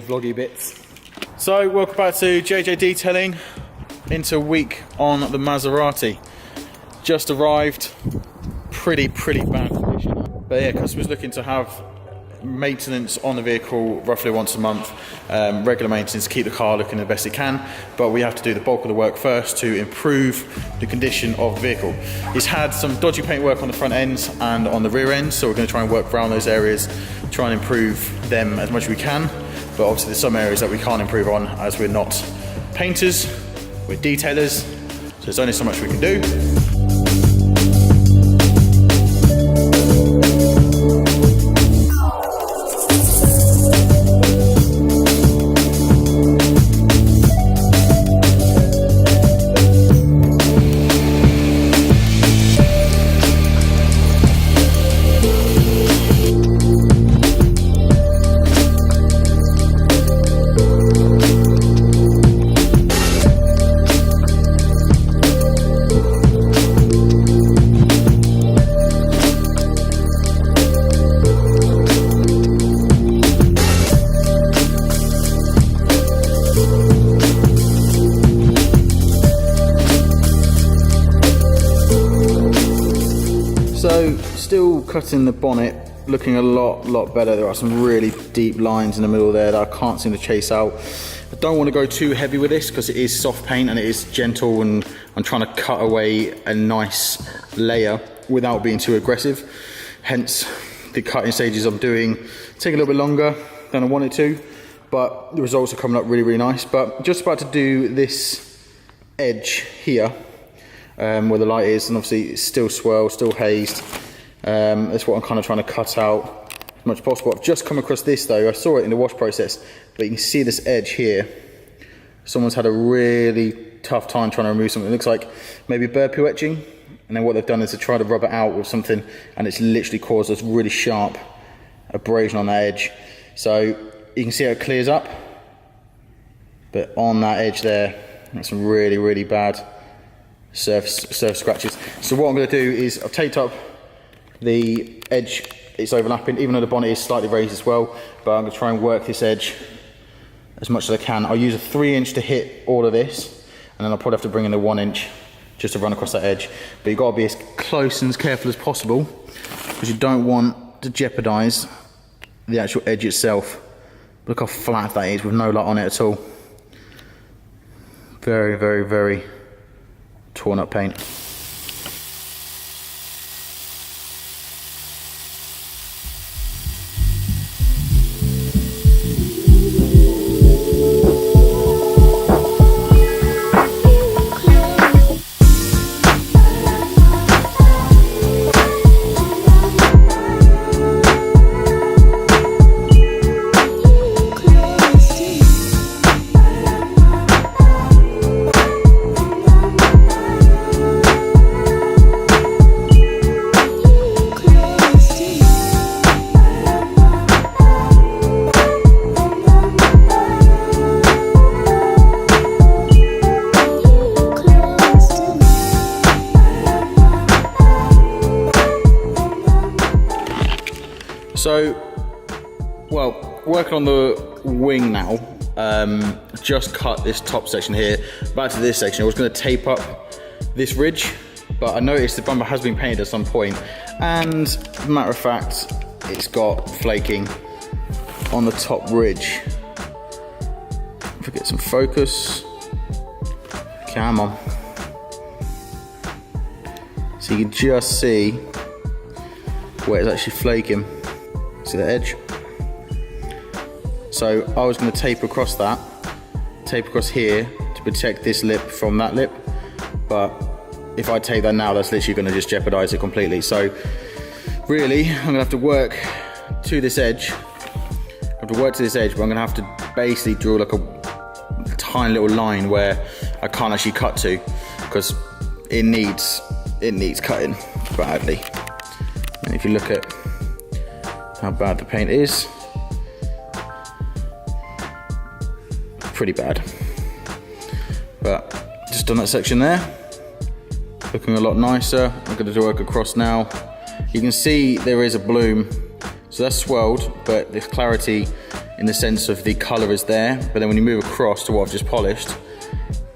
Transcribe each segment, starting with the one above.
vloggy bits. So welcome back to JJ Detailing, into a week on the Maserati. Just arrived, pretty bad condition. But yeah, customers looking to have maintenance on the vehicle roughly once a month, regular maintenance to keep the car looking the best it can, but we have to do the bulk of the work first to improve the condition of the vehicle. It's had some dodgy paint work on the front ends and on the rear end, so we're going to try and work around those areas, try and improve them as much as we can, but obviously there's some areas that we can't improve on as we're not painters, we're detailers, so there's only so much we can do. So still cutting the bonnet, looking a lot better. There are some really deep lines in the middle there that I can't seem to chase out. I don't want to go too heavy with this because it is soft paint and it is gentle, and I'm trying to cut away a nice layer without being too aggressive. Hence the cutting stages I'm doing take a little bit longer than I wanted to, but the results are coming up really nice. But just about to do this edge here, where the light is, and obviously it's still swirled, still hazed. That's what I'm kind of trying to cut out as much as possible. I've just come across this though, I saw it in the wash process, but you can see this edge here. Someone's had a really tough time trying to remove something. It looks like maybe bird poo etching, and then what they've done is to try to rub it out with something, and it's literally caused this really sharp abrasion on that edge. So you can see how it clears up, but on that edge there, that's some really bad surface scratches. So what I'm going to do is I've taped up the edge, it's overlapping, even though the bonnet is slightly raised as well, but I'm going to try and work this edge as much as I can. I'll use a 3-inch to hit all of this, and then I'll probably have to bring in a 1-inch just to run across that edge. But you've got to be as close and as careful as possible, because you don't want to jeopardize the actual edge itself. Look how flat that is with no light on it at all. Very torn up paint. So, well, working on the wing now. Just cut this top section here. Back to this section, I was going to tape up this ridge, but I noticed the bumper has been painted at some point, and matter of fact, it's got flaking on the top ridge. If I get some focus, come on. So you can just see where it's actually flaking. See the edge? So I was going to tape across that, tape across here to protect this lip from that lip, but if I tape that now, that's literally going to just jeopardize it completely. So really, I'm going to have to work to this edge. I have to work to this edge, but I'm going to have to basically draw like a tiny little line where I can't actually cut to, because it needs cutting badly. And if you look at how bad the paint is, pretty bad. But just done that section there, looking a lot nicer. I'm going to work across now. You can see there is a bloom, so that's swirled, but this clarity in the sense of the colour is there, but then when you move across to what I've just polished,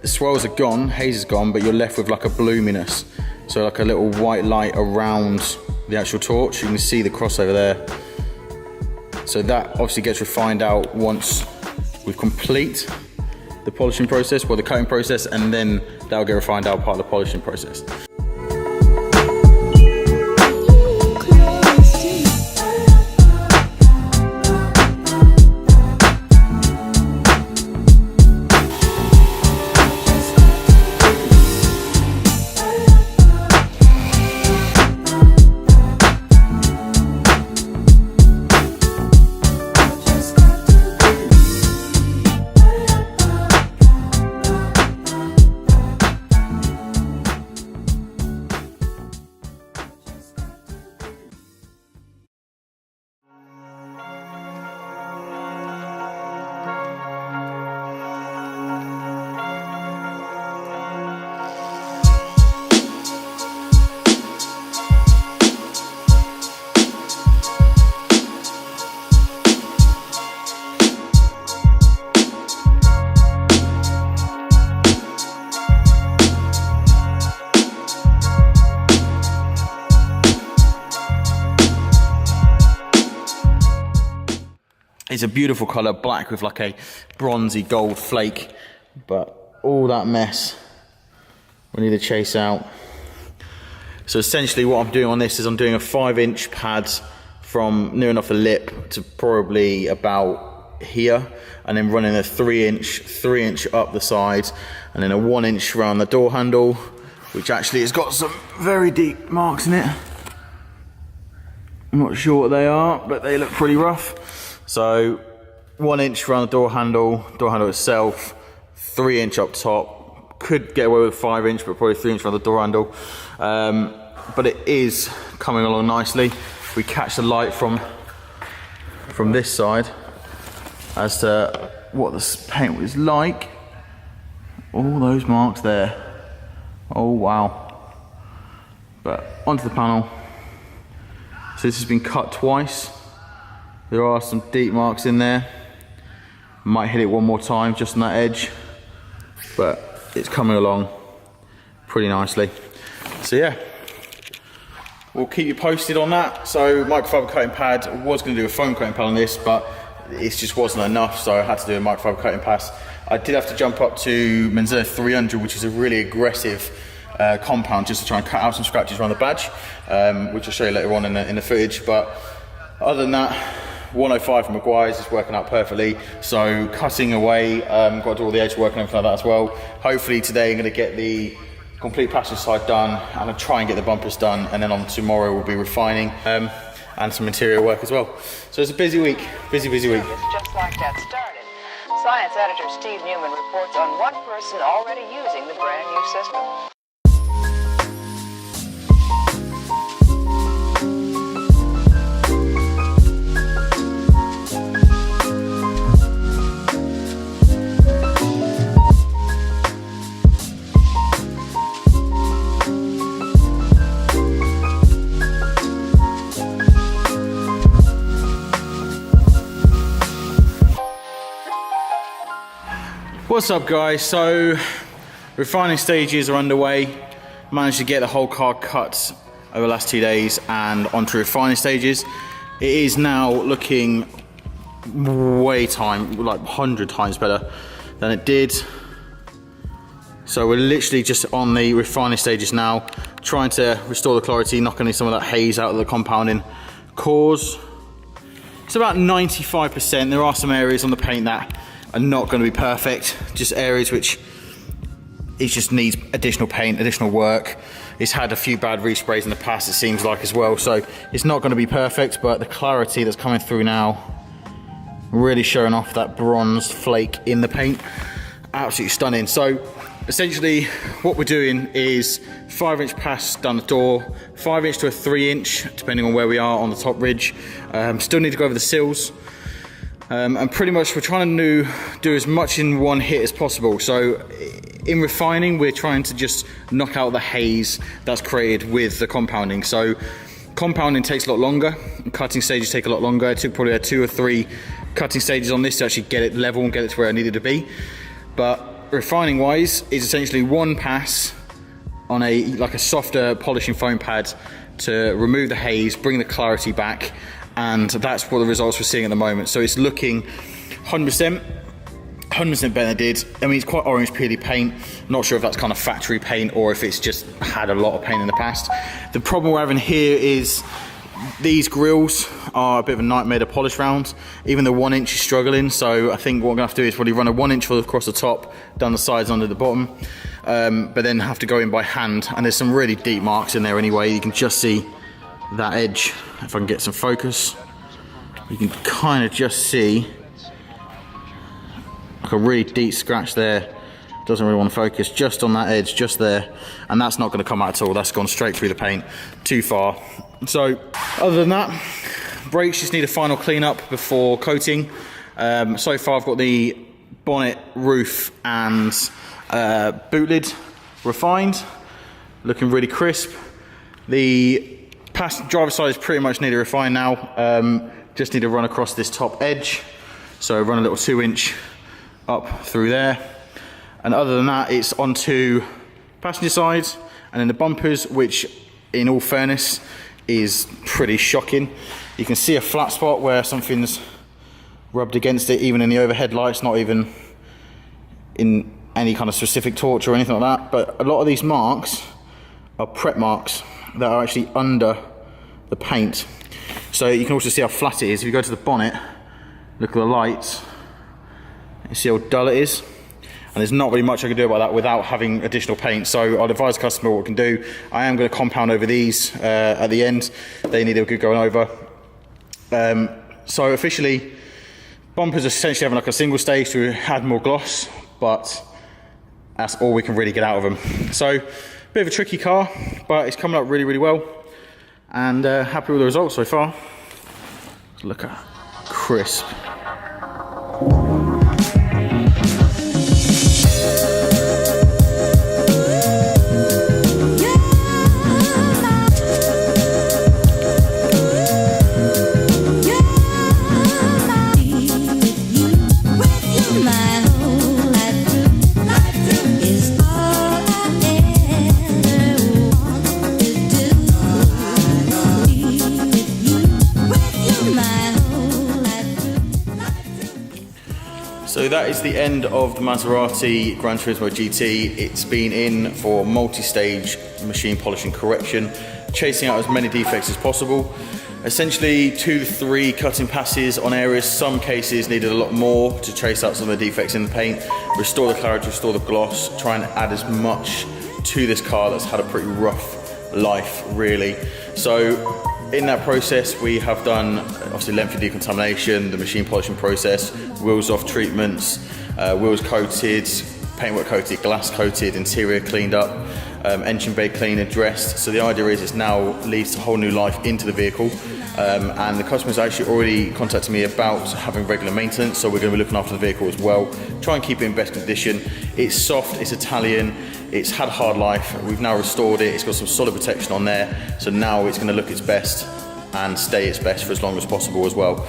the swirls are gone, haze is gone, but you're left with like a bloominess. So like a little white light around the actual torch. You can see the crossover there. So that obviously gets refined out once we complete the polishing process, or the coating process, and then that'll get refined out part of the polishing process. It's a beautiful colour, black with like a bronzy gold flake, but all that mess we need to chase out. So essentially what I'm doing on this is I'm doing a 5-inch pad from near enough the lip to probably about here, and then running a 3-inch up the side, and then a 1-inch around the door handle, which actually has got some very deep marks in it. I'm not sure what they are, but they look pretty rough. So 1-inch around the door handle itself, 3-inch up top. Could get away with 5-inch, but probably 3-inch around the door handle. But it is coming along nicely. We catch the light from this side as to what the paint was like. All those marks there. Oh wow. But onto the panel. So this has been cut twice. There are some deep marks in there. Might hit it one more time just on that edge, but it's coming along pretty nicely. So yeah, we'll keep you posted on that. So microfiber coating pad, I was going to do a foam coating pad on this, but it just wasn't enough, so I had to do a microfiber coating pass. I did have to jump up to Maserati 300, which is a really aggressive compound, just to try and cut out some scratches around the badge, which I'll show you later on in the footage. But other than that, 105 from Maguire's is working out perfectly. So cutting away, got to do all the edge work and everything like that as well. Hopefully today I'm going to get the complete passenger side done, and I'll try and get the bumpers done, and then on tomorrow we'll be refining and some interior work as well. So it's a busy week, busy week. It's just like that started. Science editor Steve Newman reports on one person already using the brand new system. What's up guys? So refining stages are underway. Managed to get the whole car cut over the last 2 days and onto refining stages. It is now looking like 100 times better than it did. So we're literally just on the refining stages now, trying to restore the clarity, knocking some of that haze out of the compounding cores. It's about 95%. There are some areas on the paint that are not going to be perfect, just areas which it just needs additional paint, additional work. It's had a few bad resprays in the past, it seems like, as well, so it's not going to be perfect, but the clarity that's coming through now, really showing off that bronze flake in the paint. Absolutely stunning. So essentially what we're doing is 5-inch pass down the door, 5-inch to a 3-inch depending on where we are on the top ridge. Still need to go over the sills. And pretty much we're trying to do as much in one hit as possible. So in refining, we're trying to just knock out the haze that's created with the compounding. So compounding takes a lot longer, and cutting stages take a lot longer. It took probably 2 or 3 cutting stages on this to actually get it level and get it to where I needed to be. But refining wise is essentially one pass on like a softer polishing foam pad to remove the haze, bring the clarity back, and that's what the results we're seeing at the moment. So it's looking 100% better than it did. I mean, it's quite orange peely paint. Not sure if that's kind of factory paint or if it's just had a lot of paint in the past. The problem we're having here is these grills are a bit of a nightmare to polish round. Even the 1 inch is struggling, so I think what I'm gonna have to do is probably run a 1 inch across the top, down the sides, under the bottom, but then have to go in by hand. And there's some really deep marks in there anyway. You can just see that edge. If I can get some focus, you can kind of just see like a really deep scratch there. Doesn't really want to focus, just on that edge, just there, and that's not going to come out at all. That's gone straight through the paint, too far. So other than that, brakes just need a final clean up before coating. So far I've got the bonnet, roof and boot lid refined, looking really crisp. The driver's side is pretty much nearly refined now. Just need to run across this top edge, so run a little 2 inch up through there. And other than that, it's onto passenger side, and then the bumpers, which in all fairness is pretty shocking. You can see a flat spot where something's rubbed against it, even in the overhead lights, not even in any kind of specific torch or anything like that. But a lot of these marks are prep marks that are actually under the paint. So you can also see how flat it is. If you go to the bonnet, look at the lights, you see how dull it is. And there's not really much I can do about that without having additional paint. So I'd advise the customer what we can do. I am going to compound over these at the end. They need a good going over. So officially, bumpers are essentially having like a single stage to add more gloss, but that's all we can really get out of them. So bit of a tricky car, but it's coming up really, really well. And happy with the results so far. Look at crisp. So that is the end of the Maserati Gran Turismo GT. It's been in for multi-stage machine polishing correction, chasing out as many defects as possible. Essentially 2 to 3 cutting passes on areas. Some cases needed a lot more to chase out some of the defects in the paint, restore the clarity, restore the gloss, try and add as much to this car that's had a pretty rough life, really. So in that process, we have done obviously lengthy decontamination, the machine polishing process, wheels off treatments, wheels coated, paintwork coated, glass coated, interior cleaned up, engine bay cleaned and dressed. So the idea is it now leads to a whole new life into the vehicle. And the customer's actually already contacted me about having regular maintenance, so we're going to be looking after the vehicle as well. Try and keep it in best condition. It's soft, it's Italian, it's had a hard life. We've now restored it. It's got some solid protection on there, so now it's going to look its best and stay its best for as long as possible as well.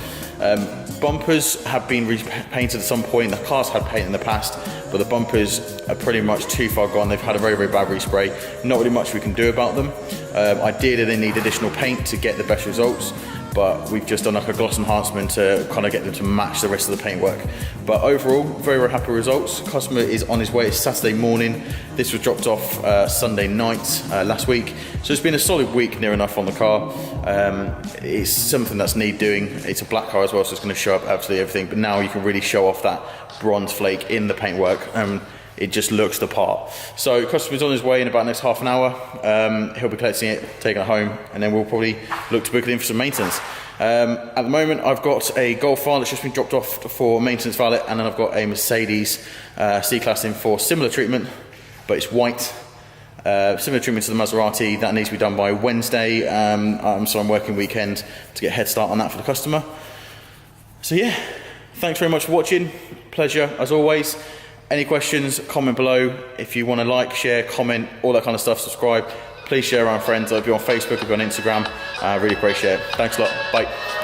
Bumpers have been repainted at some point. The car's had paint in the past, but the bumpers are pretty much too far gone. They've had a very, very bad respray. Not really much we can do about them. Ideally, they need additional paint to get the best results, but we've just done like a gloss enhancement to kind of get them to match the rest of the paintwork. But overall, very, very happy results. Customer is on his way. It's Saturday morning. This was dropped off Sunday night last week. So it's been a solid week near enough on the car. It's something that's need doing. It's a black car as well, so it's going to show up absolutely everything. But now you can really show off that bronze flake in the paintwork. It just looks the part. So customer's on his way in about the next half an hour. He'll be collecting it, taking it home, and then we'll probably look to book it in for some maintenance. At the moment, I've got a Golf R that's just been dropped off for maintenance valet, and then I've got a Mercedes C-Class in for similar treatment, but it's white. Similar treatment to the Maserati. That needs to be done by Wednesday, so I'm working weekend to get a head start on that for the customer. So yeah, thanks very much for watching. Pleasure as always. Any questions, comment below. If you want to like, share, comment, all that kind of stuff, subscribe, please share around friends, or if you're on Facebook, if you're on Instagram, I really appreciate it. Thanks a lot, bye.